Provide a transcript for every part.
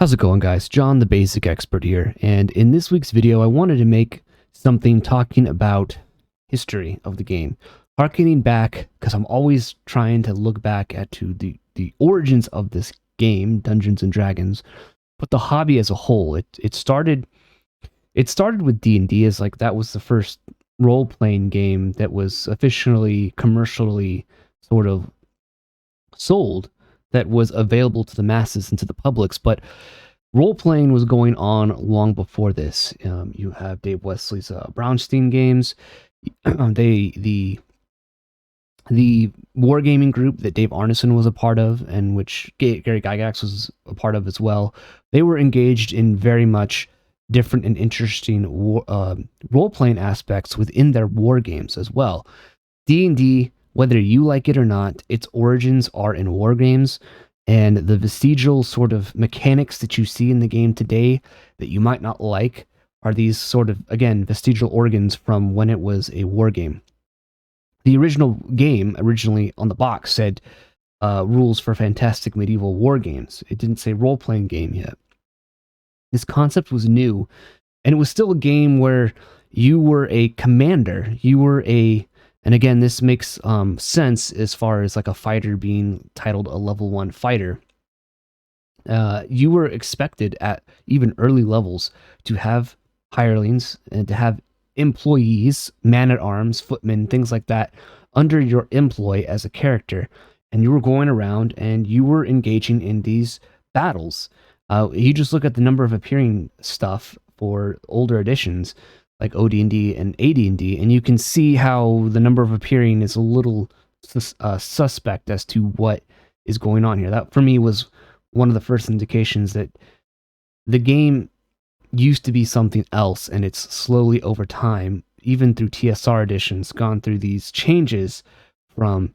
How's it going, guys? John, the basic expert here, and in this week's video I wanted to make something talking about history of the game, harkening back, because I'm always trying to look back at the origins of this game, Dungeons and Dragons, but the hobby as a whole. It started with D&D, as like that was the first role-playing game that was officially commercially sort of sold, that was available to the masses and to the publics. But role-playing was going on long before this. You have Dave Wesley's Brownstein games. The wargaming group that Dave Arneson was a part of, and which Gary Gygax was a part of as well, they were engaged in very much different and interesting role-playing aspects within their war games as well. D&D, whether you like it or not, its origins are in war games, and the vestigial sort of mechanics that you see in the game today that you might not like are these sort of, again, vestigial organs from when it was a war game. The original game, originally on the box, said rules for fantastic medieval war games. It didn't say role-playing game yet. This concept was new, and it was still a game where you were a commander. You were a... And again, this makes sense as far as like a fighter being titled a level 1 fighter. You were expected at even early levels to have hirelings and to have employees, man-at-arms, footmen, things like that, under your employ as a character. And you were going around and you were engaging in these battles. You just look at the number of appearing stuff for older editions, like OD&D and AD&D, and you can see how the number of appearing is a little suspect as to what is going on here. That, for me, was one of the first indications that the game used to be something else, and it's slowly over time, even through TSR editions, gone through these changes from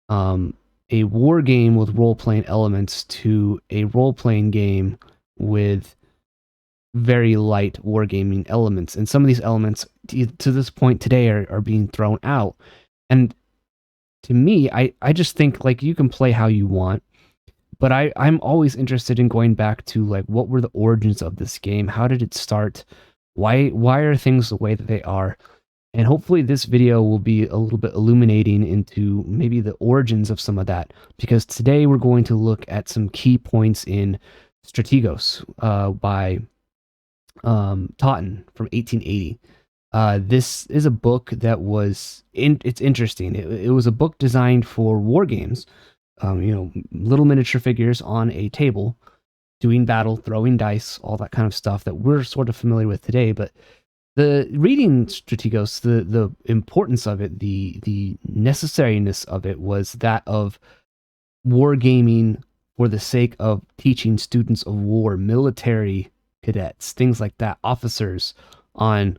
a war game with role-playing elements to a role-playing game with very light wargaming elements. And some of these elements to this point today are being thrown out. And to me, I just think, like, you can play how you want, but I'm always interested in going back to, like, what were the origins of this game? How did it start? Why are things the way that they are? And hopefully this video will be a little bit illuminating into maybe the origins of some of that, because today we're going to look at some key points in Strategos by Totten from 1880. This is a book that was it's interesting. It was a book designed for war games. Little miniature figures on a table doing battle, throwing dice, all that kind of stuff that we're sort of familiar with today. But the reading Strategos, the importance of it, the necessariness of it, was that of wargaming for the sake of teaching students of war, military cadets, things like that, officers, on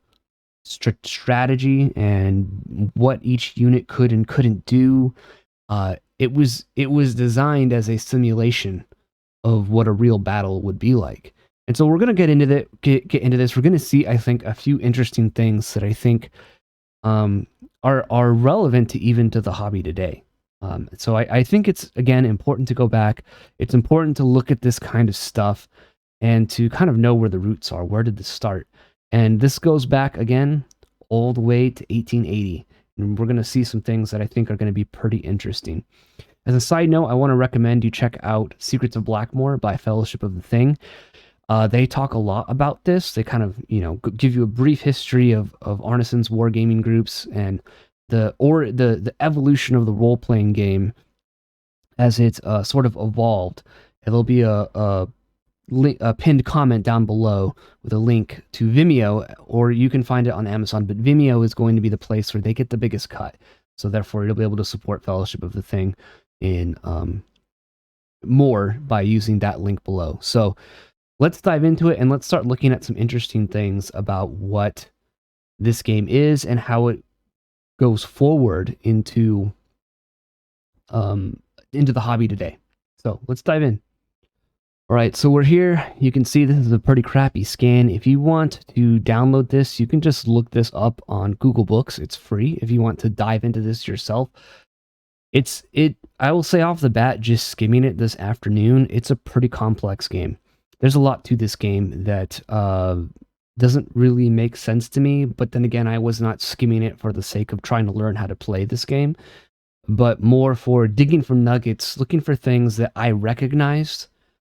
strategy and what each unit could and couldn't do. It was designed as a simulation of what a real battle would be like. And so we're going to get into this. We're going to see, I think, a few interesting things that I think are relevant to even to the hobby today. So I think it's, again, important to go back. It's important to look at this kind of stuff and to kind of know where the roots are. Where did this start? And this goes back, again, all the way to 1880. And we're going to see some things that I think are going to be pretty interesting. As a side note, I want to recommend you check out Secrets of Blackmoor by Fellowship of the Thing. They talk a lot about this. They kind of, give you a brief history of Arneson's wargaming groups and the evolution of the role-playing game as it's sort of evolved. And there'll be a pinned comment down below with a link to Vimeo, or you can find it on Amazon, but Vimeo is going to be the place where they get the biggest cut. So therefore, you'll be able to support Fellowship of the Thing in more by using that link below. So let's dive into it, and let's start looking at some interesting things about what this game is and how it goes forward into the hobby today. So let's dive in. All right, so we're here. You can see this is a pretty crappy scan. If you want to download this, you can just look this up on Google Books. It's free if you want to dive into this yourself. I will say off the bat, just skimming it this afternoon, it's a pretty complex game. there's a lot to this game that doesn't really make sense to me. But then again, I was not skimming it for the sake of trying to learn how to play this game, but more for digging for nuggets, looking for things that I recognized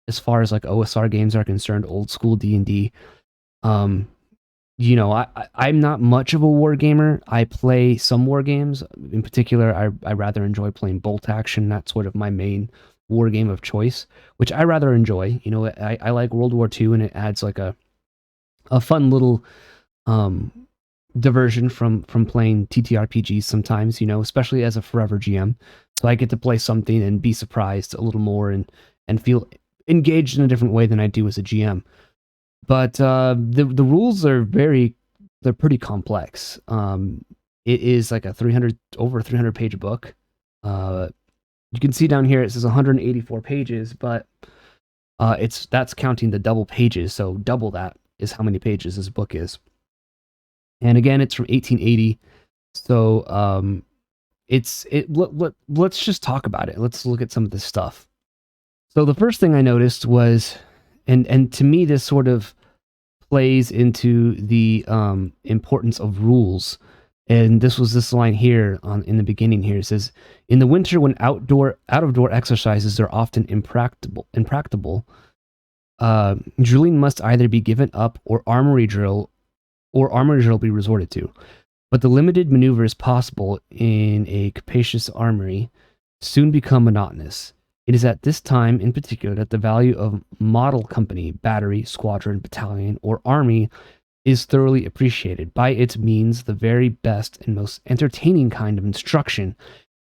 as far as like OSR games are concerned, old school D&D. You know, I'm not much of a war gamer. I play some war games. In particular, I rather enjoy playing bolt action. That's sort of my main war game of choice, which I rather enjoy. You know, I like World War II, and it adds like a fun little diversion from playing TTRPGs sometimes, you know, especially as a forever GM. So I get to play something and be surprised a little more and feel engaged in a different way than I do as a GM. But the rules are they're pretty complex. It is like a over 300 page book. You can see down here it says 184 pages, but that's counting the double pages. So double that is how many pages this book is. And again, it's from 1880. So let's just talk about it. Let's look at some of this stuff. So the first thing I noticed was, and to me this sort of plays into the importance of rules. And this line here in the beginning here. It says, in the winter when out of door exercises are often impracticable, drilling must either be given up or armory drill be resorted to. But the limited maneuvers possible in a capacious armory soon become monotonous. It is at this time, in particular, that the value of model company, battery, squadron, battalion, or army is thoroughly appreciated. By its means, the very best and most entertaining kind of instruction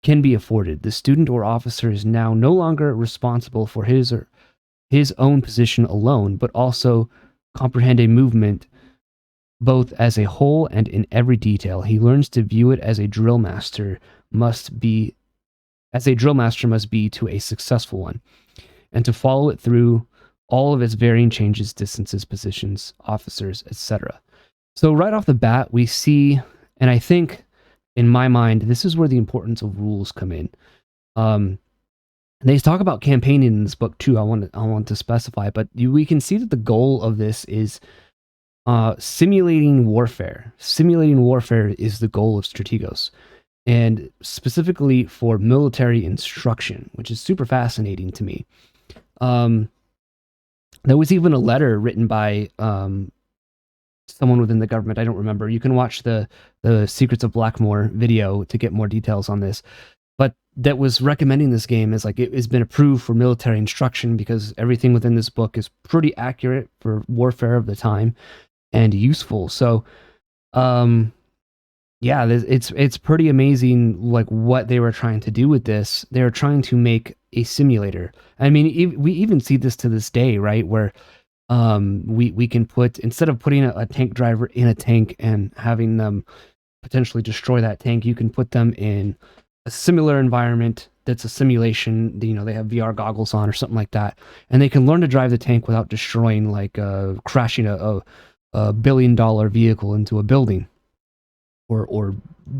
can be afforded. The student or officer is now no longer responsible for his own position alone, but also comprehend a movement both as a whole and in every detail. He learns to view it as a drill master must be to a successful one, and to follow it through all of its varying changes, distances, positions, officers, etc. So right off the bat, we see, and I think in my mind, this is where the importance of rules come in. They talk about campaigning in this book too. I want to specify, but we can see that the goal of this is simulating warfare. Simulating warfare is the goal of Strategos, and specifically for military instruction, which is super fascinating to me. There was even a letter written by someone within the government. I don't remember. You can watch the Secrets of Blackmore video to get more details on this. But that was recommending this game as like it has been approved for military instruction because everything within this book is pretty accurate for warfare of the time and useful. So, yeah, it's pretty amazing like what they were trying to do with this. They were trying to make a simulator. I mean, we even see this to this day, right? Where we can put, instead of putting a tank driver in a tank and having them potentially destroy that tank, you can put them in a similar environment that's a simulation. You know, they have VR goggles on or something like that, and they can learn to drive the tank without destroying, like crashing a $1 billion vehicle into a building, or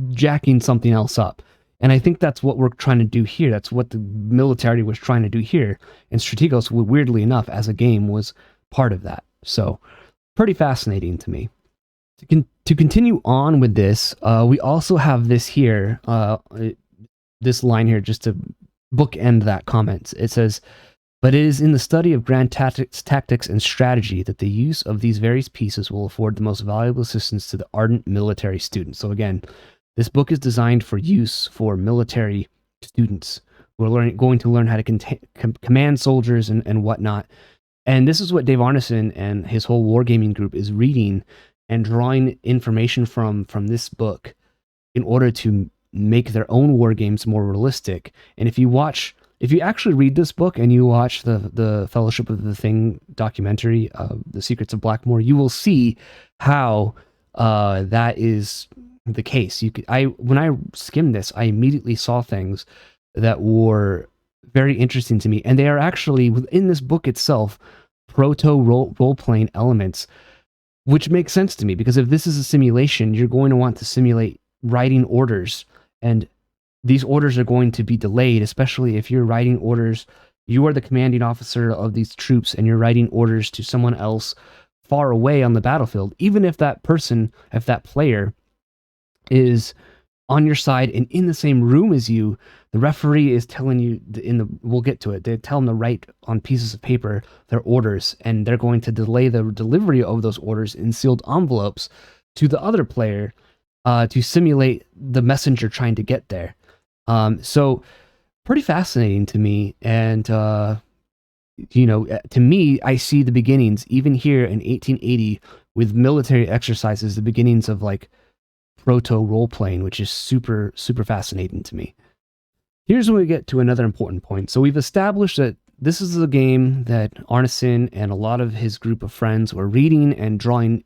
jacking something else up. And I think that's what we're trying to do here. That's what the military was trying to do here. And Strategos, weirdly enough, as a game, was part of that. So, pretty fascinating to me. To continue on with this, we also have this here, this line here, just to bookend that comment. It says, but it is in the study of grand tactics and strategy that the use of these various pieces will afford the most valuable assistance to the ardent military student. So again, this book is designed for use for military students who are going to learn how to command soldiers and whatnot. And this is what Dave Arneson and his whole wargaming group is reading and drawing information from this book in order to make their own war games more realistic. And if you actually read this book and you watch the Fellowship of the Thing documentary, The Secrets of Blackmore, you will see how that is the case. When I skimmed this, I immediately saw things that were very interesting to me, and they are actually within this book itself proto role-playing elements, which makes sense to me, because if this is a simulation, you're going to want to simulate writing orders, and these orders are going to be delayed, especially if you're writing orders You are the commanding officer of these troops, and you're writing orders to someone else far away on the battlefield. Even if that person, if that player is on your side and in the same room as you, the referee is telling you we'll get to it. They tell them to write on pieces of paper their orders, and they're going to delay the delivery of those orders in sealed envelopes to the other player to simulate the messenger trying to get there. So pretty fascinating to me. And, to me, I see the beginnings, even here in 1880, with military exercises, the beginnings of like Proto role-playing, which is super, super fascinating to me. Here's when we get to another important point. So we've established that this is a game that Arneson and a lot of his group of friends were reading and drawing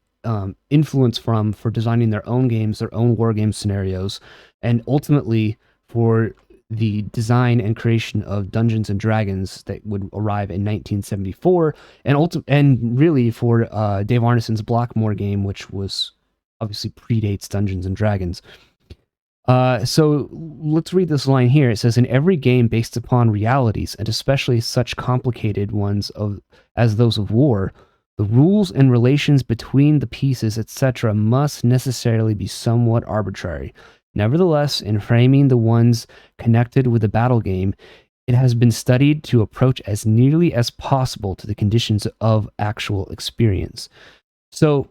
influence from for designing their own games, their own wargame scenarios, and ultimately for the design and creation of Dungeons and Dragons that would arrive in 1974, and really for Dave Arneson's Blockmore game, which was obviously predates Dungeons and Dragons. So let's read this line here. It says, in every game based upon realities, and especially such complicated ones as those of war, the rules and relations between the pieces, etc., must necessarily be somewhat arbitrary. Nevertheless, in framing the ones connected with the battle game, it has been studied to approach as nearly as possible to the conditions of actual experience. So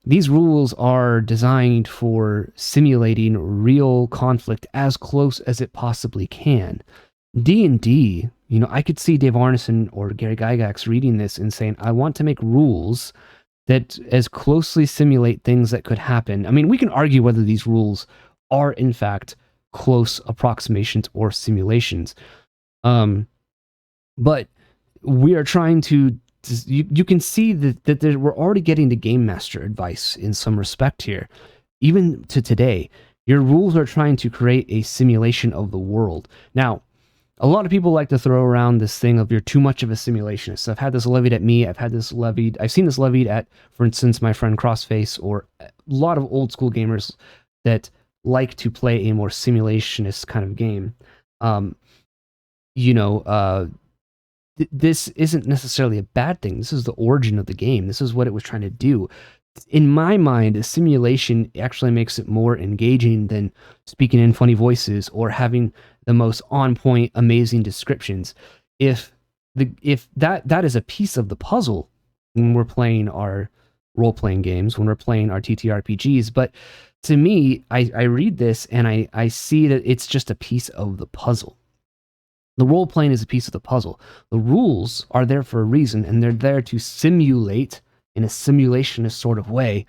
these rules are designed for simulating real conflict as close as it possibly can. D&D, I could see Dave Arneson or Gary Gygax reading this and saying, I want to make rules that as closely simulate things that could happen. I mean, we can argue whether these rules are in fact close approximations or simulations. But we are trying to you can see that we're already getting the game master advice in some respect here. Even to today, your rules are trying to create a simulation of the world. Now, a lot of people like to throw around this thing of you're too much of a simulationist. I've had this levied at me. I've seen this levied at, for instance, my friend Crossface, or a lot of old school gamers that like to play a more simulationist kind of game. This isn't necessarily a bad thing. This is the origin of the game. This is what it was trying to do. In my mind, a simulation actually makes it more engaging than speaking in funny voices or having the most on-point, amazing descriptions. If that is a piece of the puzzle when we're playing our role-playing games, when we're playing our TTRPGs, but to me, I read this and I see that it's just a piece of the puzzle. The role-playing is a piece of the puzzle. The rules are there for a reason, and they're there to simulate, in a simulationist sort of way,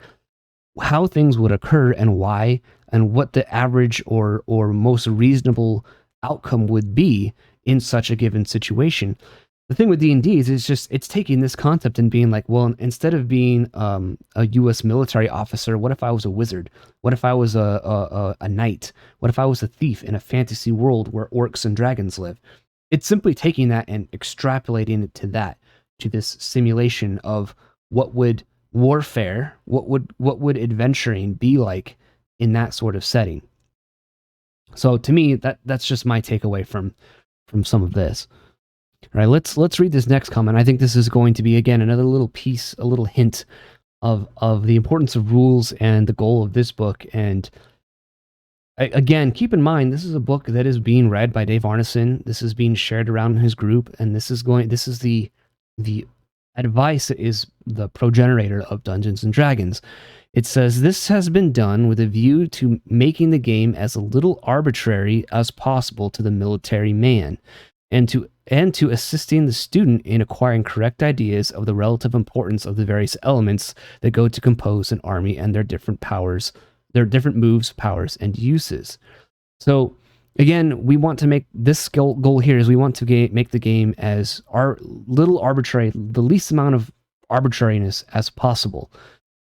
how things would occur and why, and what the average or most reasonable outcome would be in such a given situation. The thing with D&D is it's taking this concept and being like, well, instead of being a U.S. military officer, what if I was a wizard? What if I was a knight? What if I was a thief in a fantasy world where orcs and dragons live? It's simply taking that and extrapolating it to this simulation of what would warfare, what would adventuring be like in that sort of setting. So to me, that's just my takeaway from some of this. All right, let's read this next comment. I think this is going to be, again, another little piece, a little hint of the importance of rules and the goal of this book. And again, keep in mind, this is a book that is being read by Dave Arneson. This is being shared around in his group, and this is the advice that is the progenitor of Dungeons and Dragons. It says, this has been done with a view to making the game as little arbitrary as possible to the military man, and to assisting the student in acquiring correct ideas of the relative importance of the various elements that go to compose an army and their different powers, their different moves, powers, and uses. So again, we want to make this goal here is we want to make the game as little arbitrary, the least amount of arbitrariness as possible.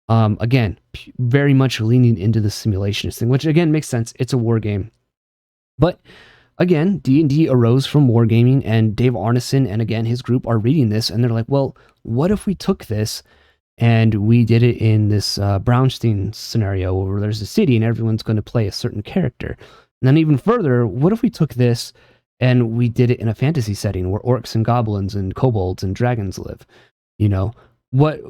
Again, very much leaning into the simulationist thing, which again makes sense. It's a war game. But again, D&D arose from wargaming, and Dave Arneson and again his group are reading this, and they're like, well, what if we took this and we did it in this Brownstein scenario where there's a city and everyone's going to play a certain character? And then even further, what if we took this and we did it in a fantasy setting where orcs and goblins and kobolds and dragons live. You know, what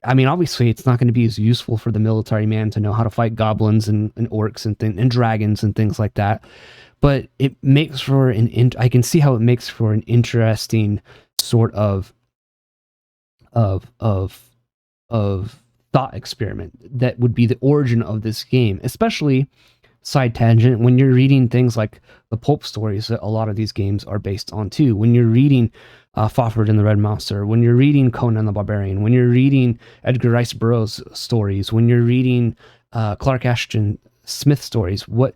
I mean, obviously, it's not going to be as useful for the military man to know how to fight goblins and orcs and dragons and things like that. But it makes for I can see how it makes for an interesting sort of of of of thought experiment that would be the origin of this game, especially side tangent when you're reading things like the pulp stories that a lot of these games are based on too. When you're reading Fafhrd and the Red Monster, when you're reading Conan the Barbarian, when you're reading Edgar Rice Burroughs stories, when you're reading Clark Ashton Smith stories, what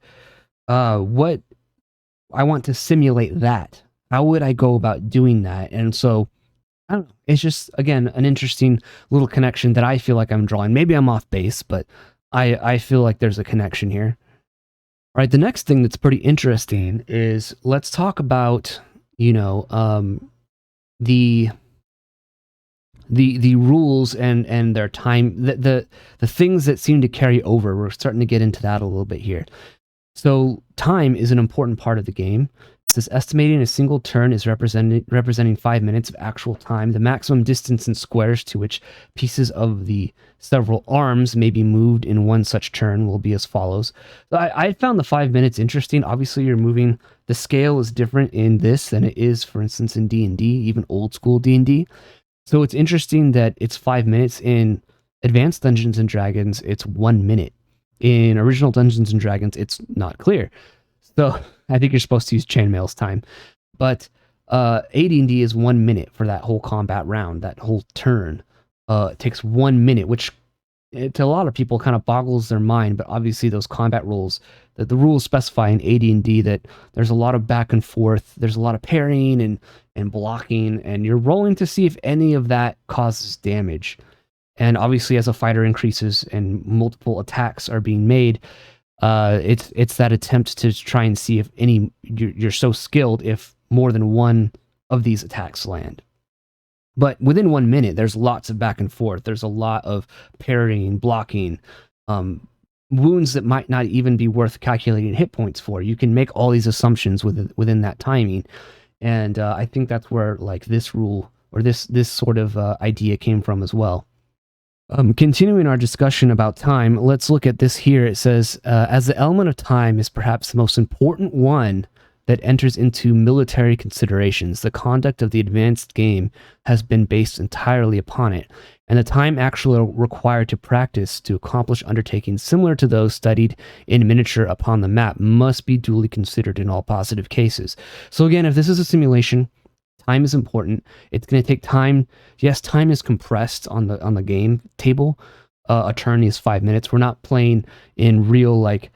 I want to simulate that. How would I go about doing that? And so I don't know. It's just, again, an interesting little connection that I feel like I'm drawing. Maybe I'm off base, but I feel like there's a connection here. All right, the next thing that's pretty interesting is let's talk about, the rules and their time, the things that seem to carry over. We're starting to get into that a little bit here. So time is an important part of the game. It says estimating a single turn is representing 5 minutes of actual time. The maximum distance in squares to which pieces of the several arms may be moved in one such turn will be as follows. So I found the 5 minutes interesting. Obviously, you're moving. The scale is different in this than it is, for instance, in D&D, even old school D&D. So it's interesting that it's 5 minutes. In Advanced Dungeons and Dragons, it's 1 minute. In original Dungeons and Dragons, it's not clear. So I think you're supposed to use chainmail's time. But AD&D is 1 minute for that whole combat round, that whole turn. It takes 1 minute, which to a lot of people kind of boggles their mind. But obviously those combat rules, that the rules specify in AD&D that there's a lot of back and forth. There's a lot of parrying and blocking. And you're rolling to see if any of that causes damage. And obviously, as a fighter increases and multiple attacks are being made, it's that attempt to try and see if you're so skilled if more than one of these attacks land. But within 1 minute, there's lots of back and forth. There's a lot of parrying, blocking, wounds that might not even be worth calculating hit points for. You can make all these assumptions within that timing, and I think that's where like this rule or this sort of idea came from as well. Continuing our discussion about time, let's look at this here. It says, as the element of time is perhaps the most important one that enters into military considerations, the conduct of the advanced game has been based entirely upon it, and the time actually required to practice to accomplish undertakings similar to those studied in miniature upon the map must be duly considered in all positive cases. So again, if this is a simulation, time is important. It's going to take time. Yes, time is compressed on the game table. A turn is 5 minutes. We're not playing in real, like,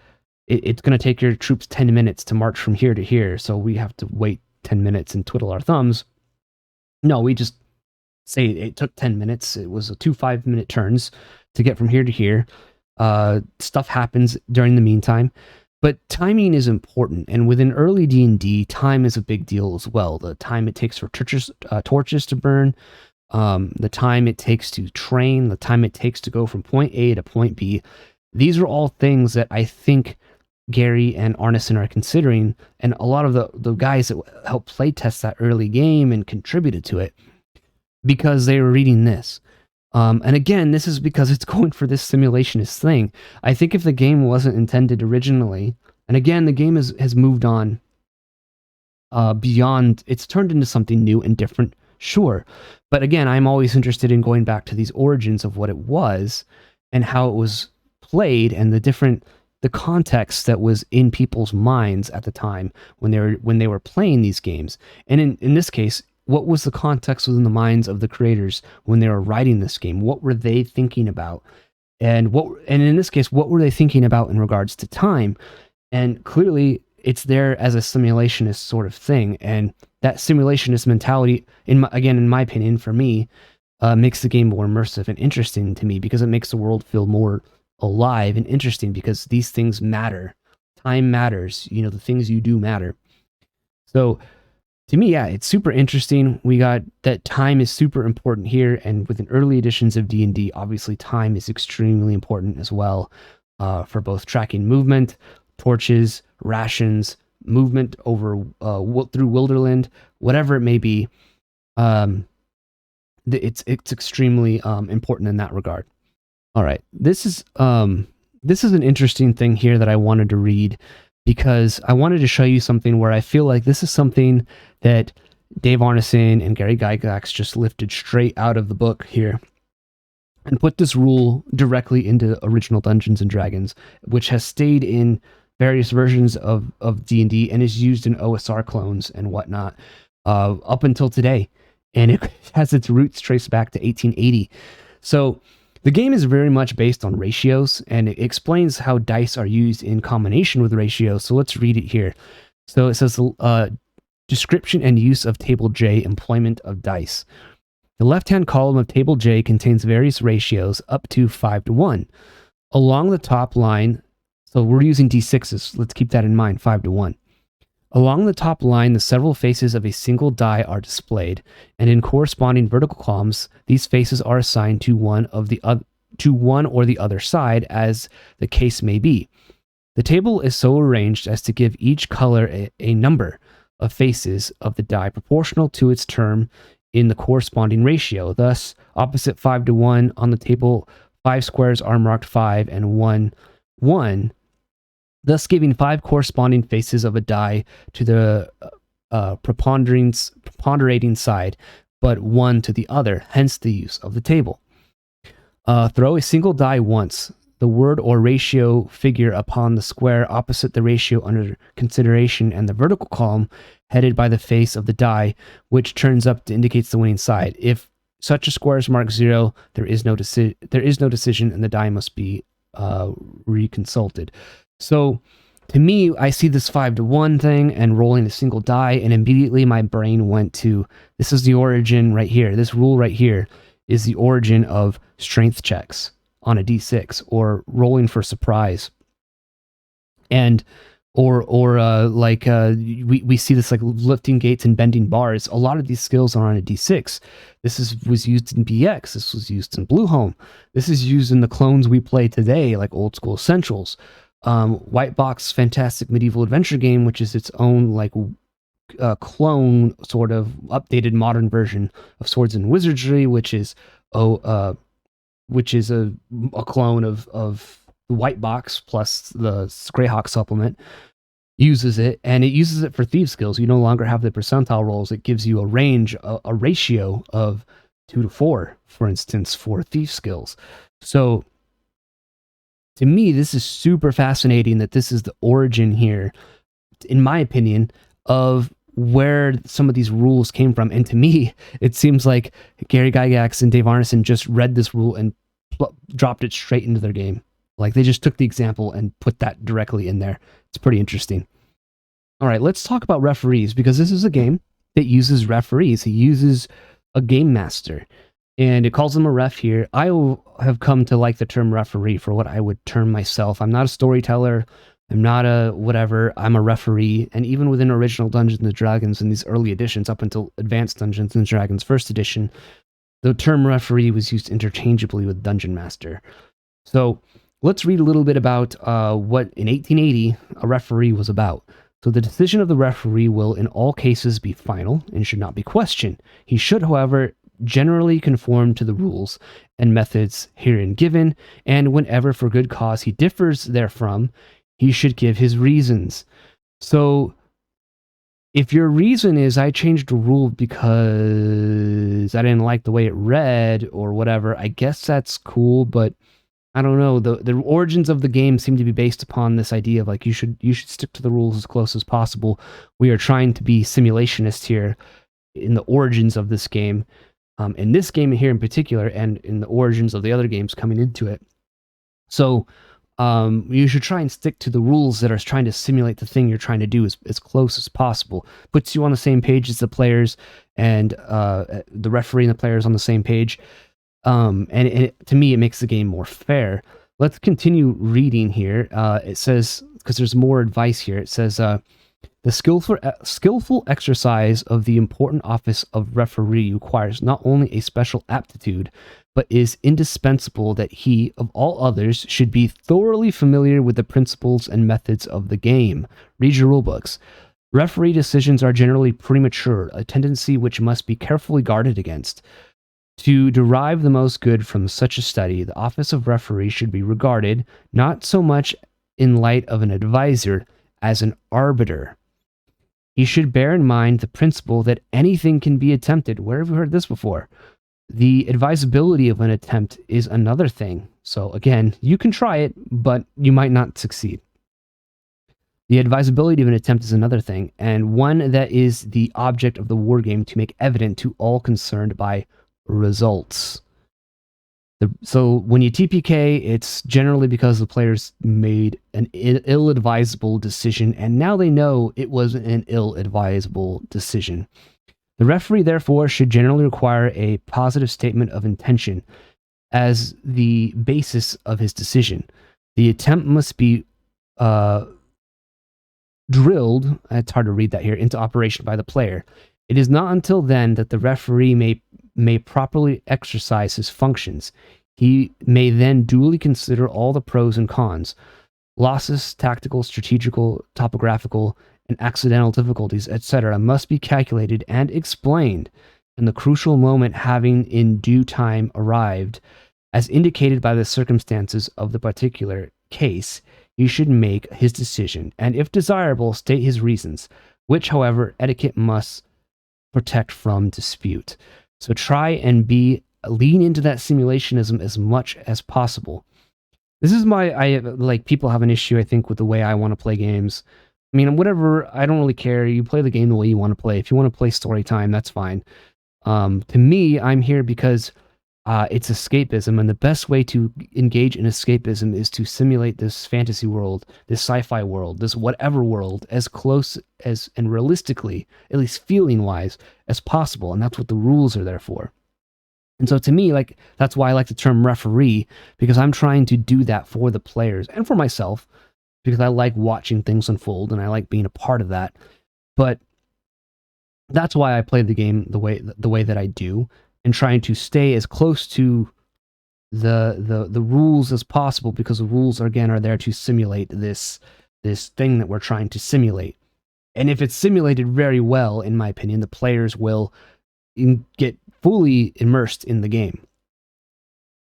it's going to take your troops 10 minutes to march from here to here, so we have to wait 10 minutes and twiddle our thumbs. No, we just say it took 10 minutes. It was 2 5-minute turns to get from here to here. Stuff happens during the meantime. But timing is important, and within early D&D, time is a big deal as well. The time it takes for torches to burn, the time it takes to train, the time it takes to go from point A to point B. These are all things that I think Gary and Arneson are considering, and a lot of the guys that helped playtest that early game and contributed to it, because they were reading this. And again, this is because it's going for this simulationist thing. I think if the game wasn't intended originally, and again, the game has moved on beyond, it's turned into something new and different, sure. But again, I'm always interested in going back to these origins of what it was and how it was played and the context that was in people's minds at the time when they were playing these games. And in this case, what was the context within the minds of the creators when they were writing this game? What were they thinking about? And in this case, what were they thinking about in regards to time? And clearly, it's there as a simulationist sort of thing. And that simulationist mentality, in my opinion, for me, makes the game more immersive and interesting to me, because it makes the world feel more alive and interesting, because these things matter. Time matters. The things you do matter. So, to me, yeah, it's super interesting. We got that time is super important here, and within early editions of D&D, obviously time is extremely important as well, for both tracking movement, torches, rations, movement over through Wilderland, whatever it may be. It's extremely important in that regard. All right, this is an interesting thing here that I wanted to read, because I wanted to show you something where I feel like this is something that Dave Arneson and Gary Gygax just lifted straight out of the book here and put this rule directly into original Dungeons and Dragons, which has stayed in various versions of D&D and is used in OSR clones and whatnot up until today. And it has its roots traced back to 1880. So the game is very much based on ratios, and it explains how dice are used in combination with ratios. So let's read it here. So it says, description and use of Table J, employment of dice. The left-hand column of Table J contains various ratios up to 5-1. Along the top line, so we're using D6s, let's keep that in mind, 5-1. Along the top line, the several faces of a single die are displayed, and in corresponding vertical columns, these faces are assigned to one or the other side, as the case may be. The table is so arranged as to give each color a number of faces of the die proportional to its term in the corresponding ratio. Thus, opposite 5-1 on the table, 5 squares are marked 5 and 1, 1. Thus giving 5 corresponding faces of a die to the preponderating side, but 1 to the other, hence the use of the table. Throw a single die once, the word or ratio figure upon the square opposite the ratio under consideration, and the vertical column headed by the face of the die, which turns up indicates the winning side. If such a square is marked 0, there is no decision, and the die must be reconsulted. So, to me, I see this 5-1 thing and rolling a single die, and immediately my brain went to, this is the origin right here. This rule right here is the origin of strength checks on a D6, or rolling for surprise. And, we see this like lifting gates and bending bars. A lot of these skills are on a D6. Was used in BX. This was used in Blueholme. This is used in the clones we play today, like Old School Essentials. White Box Fantastic Medieval Adventure Game, which is its own like clone, sort of updated modern version of Swords and Wizardry, which is a clone of the White Box plus the Greyhawk supplement. Uses it, and it uses it for thief skills. You no longer have the percentile rolls. It gives you a range, a ratio of 2-4, for instance, for thief skills. So to me, this is super fascinating that this is the origin here, in my opinion, of where some of these rules came from. And to me, it seems like Gary Gygax and Dave Arneson just read this rule and dropped it straight into their game. Like, they just took the example and put that directly in there. It's pretty interesting. All right, let's talk about referees, because this is a game that uses referees. He uses a game master, and it calls him a ref here. I have come to like the term referee for what I would term myself. I'm not a storyteller. I'm not a whatever. I'm a referee. And even within original Dungeons & Dragons in these early editions, up until Advanced Dungeons & Dragons First Edition, the term referee was used interchangeably with Dungeon Master. So let's read a little bit about what, in 1880, a referee was about. So the decision of the referee will, in all cases, be final and should not be questioned. He should, however, generally conform to the rules and methods herein given, and whenever for good cause he differs therefrom, he should give his reasons. So if your reason is, I changed a rule because I didn't like the way it read or whatever, I guess that's cool, but I don't know. The origins of the game seem to be based upon this idea of like you should stick to the rules as close as possible. We are trying to be simulationists here in the origins of this game, in this game here in particular, and in the origins of the other games coming into it. So you should try and stick to the rules that are trying to simulate the thing you're trying to do as close as possible. Puts you on the same page as the players, and the referee and the players on the same page. And to me, it makes the game more fair. Let's continue reading here. It says, because there's more advice here, it says, The skillful exercise of the important office of referee requires not only a special aptitude, but is indispensable that he, of all others, should be thoroughly familiar with the principles and methods of the game. Read your rulebooks. Referee decisions are generally premature, a tendency which must be carefully guarded against. To derive the most good from such a study, the office of referee should be regarded not so much in light of an advisor as an arbiter. He should bear in mind the principle that anything can be attempted. Where have we heard this before? The advisability of an attempt is another thing. So again, you can try it, but you might not succeed. The advisability of an attempt is another thing, and one that is the object of the wargame to make evident to all concerned by results. So when you TPK, it's generally because the players made an ill-advisable decision, and now they know it was an ill-advisable decision. The referee, therefore, should generally require a positive statement of intention as the basis of his decision. The attempt must be drilled, it's hard to read that here, into operation by the player. It is not until then that the referee may properly exercise his functions. He may then duly consider all the pros and cons, losses, tactical, strategical, topographical, and accidental difficulties, etc., must be calculated and explained, and the crucial moment having in due time arrived, as indicated by the circumstances of the particular case, he should make his decision, and if desirable, state his reasons, which, however, etiquette must protect from dispute. So try and lean into that simulationism as much as possible. This is people have an issue, I think, with the way I want to play games. I mean, whatever, I don't really care. You play the game the way you want to play. If you want to play story time, that's fine. To me, I'm here because it's escapism, and the best way to engage in escapism is to simulate this fantasy world, this sci-fi world, this whatever world, as close as and realistically, at least feeling-wise, as possible, and that's what the rules are there for. And so to me, that's why I like the term referee, because I'm trying to do that for the players and for myself, because I like watching things unfold and I like being a part of that. But that's why I play the game the way that I do, and trying to stay as close to the rules as possible, because the rules are there to simulate this thing that we're trying to simulate. And if it's simulated very well, in my opinion, the players will get fully immersed in the game.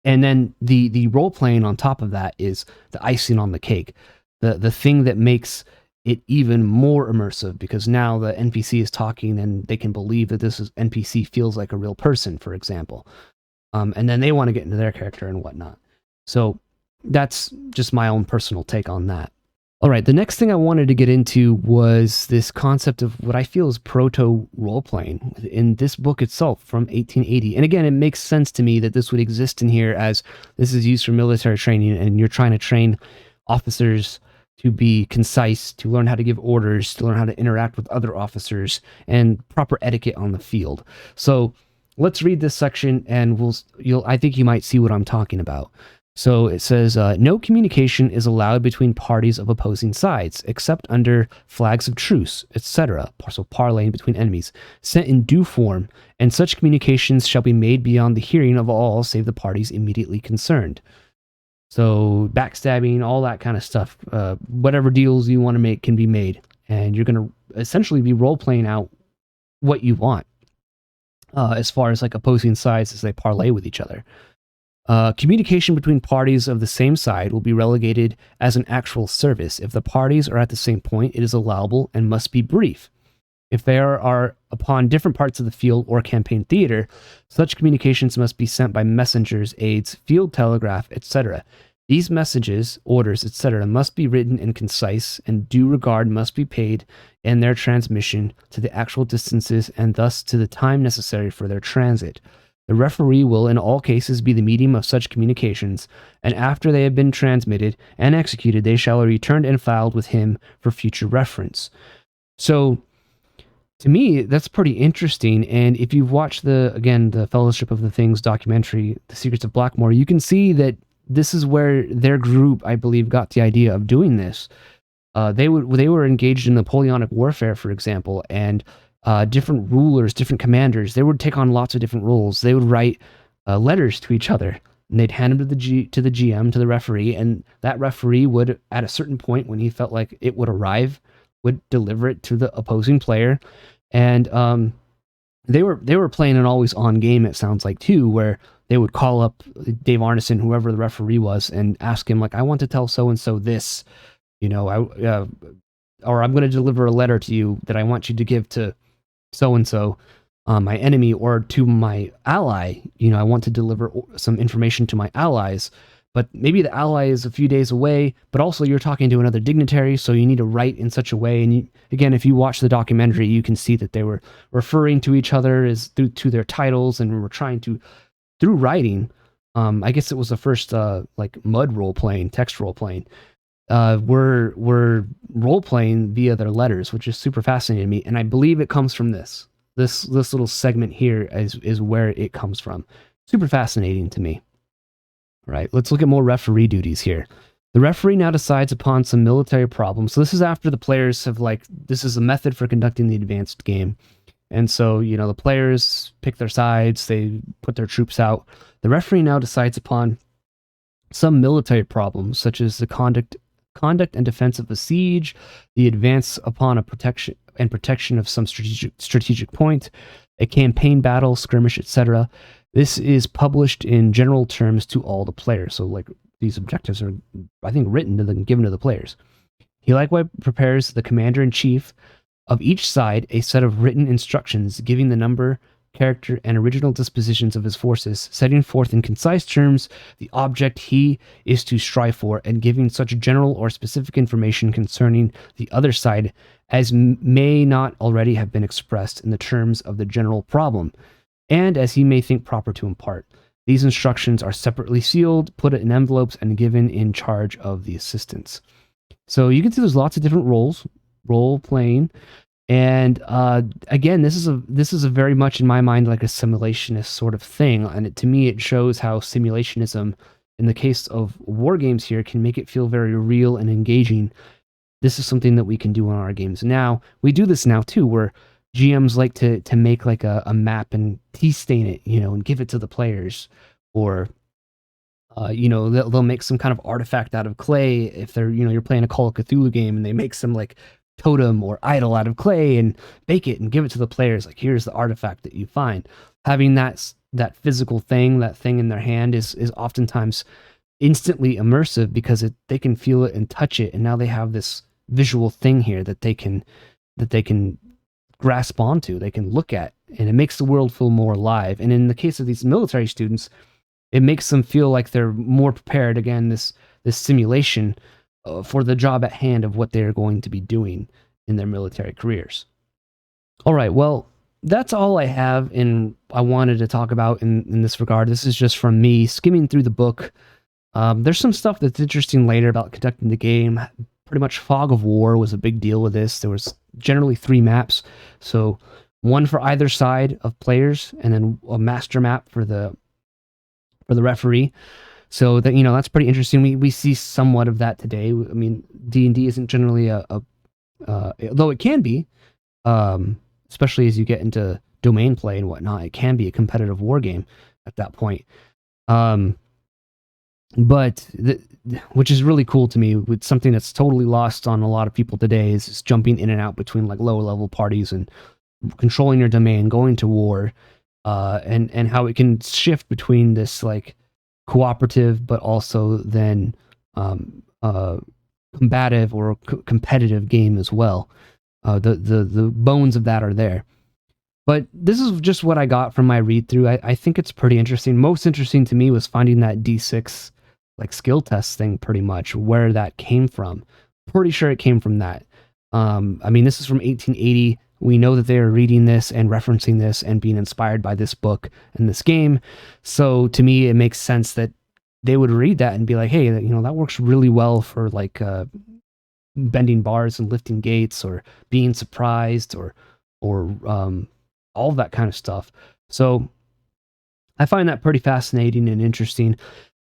And then the role playing on top of that is the icing on the cake, the thing that makes it even more immersive, because now the NPC is talking and they can believe that NPC feels like a real person, for example. And then they want to get into their character and whatnot. So that's just my own personal take on that. All right, the next thing I wanted to get into was this concept of what I feel is proto role-playing in this book itself from 1880. And again, it makes sense to me that this would exist in here, as this is used for military training, and you're trying to train officers to be concise, to learn how to give orders, to learn how to interact with other officers, and proper etiquette on the field. So let's read this section, and I think you might see what I'm talking about. So it says, no communication is allowed between parties of opposing sides, except under flags of truce, etc., so parleying between enemies, sent in due form, and such communications shall be made beyond the hearing of all save the parties immediately concerned. So backstabbing, all that kind of stuff, whatever deals you want to make can be made, and you're going to essentially be role-playing out what you want, as far as opposing sides as they parlay with each other. Communication between parties of the same side will be relegated as an actual service. If the parties are at the same point, it is allowable and must be brief. If they are upon different parts of the field or campaign theater, such communications must be sent by messengers, aides, field telegraph, etc. These messages, orders, etc. must be written and concise, and due regard must be paid in their transmission to the actual distances and thus to the time necessary for their transit. The referee will in all cases be the medium of such communications, and after they have been transmitted and executed, they shall be returned and filed with him for future reference. So, to me, that's pretty interesting, and if you've watched the Fellowship of the Things documentary, The Secrets of Blackmore, you can see that this is where their group, I believe, got the idea of doing this. They were engaged in Napoleonic warfare, for example, and different rulers, different commanders, they would take on lots of different roles. They would write letters to each other, and they'd hand them to the GM, to the referee, and that referee would, at a certain point when he felt like it would arrive, would deliver it to the opposing player. And they were playing an always on game, it sounds like, too, where they would call up Dave Arneson, whoever the referee was, and ask him, like, I want to tell so and so this, or I'm going to deliver a letter to you that I want you to give to so and so, my enemy, or to my ally. I want to deliver some information to my allies, but maybe the ally is a few days away, but also you're talking to another dignitary, so you need to write in such a way. And again, if you watch the documentary, you can see that they were referring to each other as to their titles, and were trying to, through writing, I guess it was the first like mud role playing, text role playing, were role playing via their letters, which is super fascinating to me. And I believe it comes from this little segment here is where it comes from. Super fascinating to me. All right, let's look at more referee duties here. The referee now decides upon some military problems. So this is after the players have, like, this is a method for conducting the advanced game. And so, the players pick their sides, they put their troops out. The referee now decides upon some military problems, such as the conduct and defense of a siege, the advance upon a protection of some strategic point, a campaign battle, skirmish, etc. This is published in general terms to all the players. So, like, these objectives are, I think, written and given to the players. He likewise prepares the commander-in-chief of each side a set of written instructions giving the number, character, and original dispositions of his forces, setting forth in concise terms the object he is to strive for, and giving such general or specific information concerning the other side as may not already have been expressed in the terms of the general problem, and as he may think proper to impart. These instructions are separately sealed, put in envelopes, and given in charge of the assistants. So you can see there's lots of different role playing. And again, this is a very much, in my mind, like a simulationist sort of thing. And to me, it shows how simulationism, in the case of war games here, can make it feel very real and engaging. This is something that we can do in our games now. We do this now too, where GMs like to make like a map and tea stain it, and give it to the players, or they'll make some kind of artifact out of clay if they're, you're playing a Call of Cthulhu game, and they make some like totem or idol out of clay and bake it and give it to the players. Like, here's the artifact that you find. Having that physical thing, that thing in their hand, is oftentimes instantly immersive, because they can feel it and touch it, and now they have this visual thing here that they can grasp onto, they can look at, and it makes the world feel more alive. And in the case of these military students, it makes them feel like they're more prepared. Again, this simulation for the job at hand of what they're going to be doing in their military careers. All right, well, that's all I have I wanted to talk about in this regard. This is just from me skimming through the book. There's some stuff that's interesting later about conducting the game. Pretty much Fog of War was a big deal with this. There was generally 3 maps, so one for either side of players, and then a master map for the referee. So that, that's pretty interesting. We see somewhat of that today. I mean, D&D isn't generally though it can be, especially as you get into domain play and whatnot, it can be a competitive war game at that point. But which is really cool to me. With something that's totally lost on a lot of people today is just jumping in and out between like lower level parties and controlling your domain, going to war, and how it can shift between this like cooperative, but also then combative or competitive game as well. The bones of that are there. But this is just what I got from my read through. I think it's pretty interesting. Most interesting to me was finding that D6 like skill test thing, pretty much where that came from. Pretty sure it came from that. I mean, this is from 1880. We know that they are reading this and referencing this and being inspired by this book and this game. So to me, it makes sense that they would read that and be like, hey, that works really well for like bending bars and lifting gates, or being surprised, or all of that kind of stuff. So I find that pretty fascinating and interesting.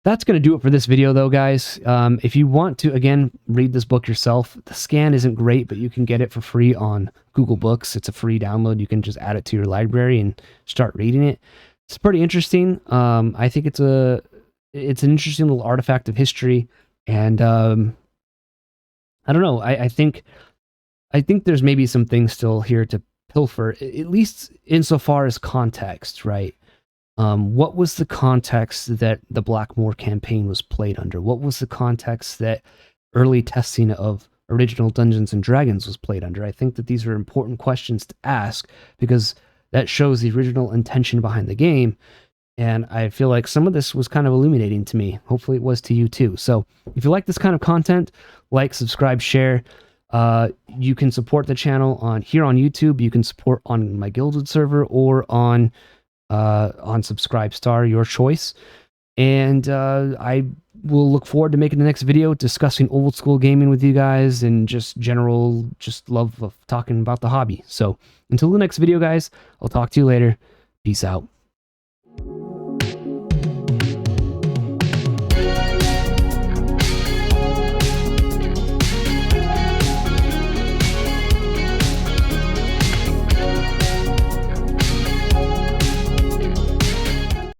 That's going to do it for this video, though, guys. If you want to, again, read this book yourself, the scan isn't great, but you can get it for free on Google Books. It's a free download. You can just add it to your library and start reading it. It's pretty interesting. I think it's an interesting little artifact of history, and I don't know. I think there's maybe some things still here to pilfer, at least insofar as context, right? What was the context that the Blackmoor campaign was played under? What was the context that early testing of original Dungeons and Dragons was played under? I think that these are important questions to ask because that shows the original intention behind the game. And I feel like some of this was kind of illuminating to me. Hopefully it was to you too. So if you like this kind of content, like, subscribe, share. You can support the channel here on YouTube. You can support on my Guilded server or on Subscribestar, your choice. And I will look forward to making the next video discussing old school gaming with you guys and just love of talking about the hobby. So until the next video, guys, I'll talk to you later. Peace out.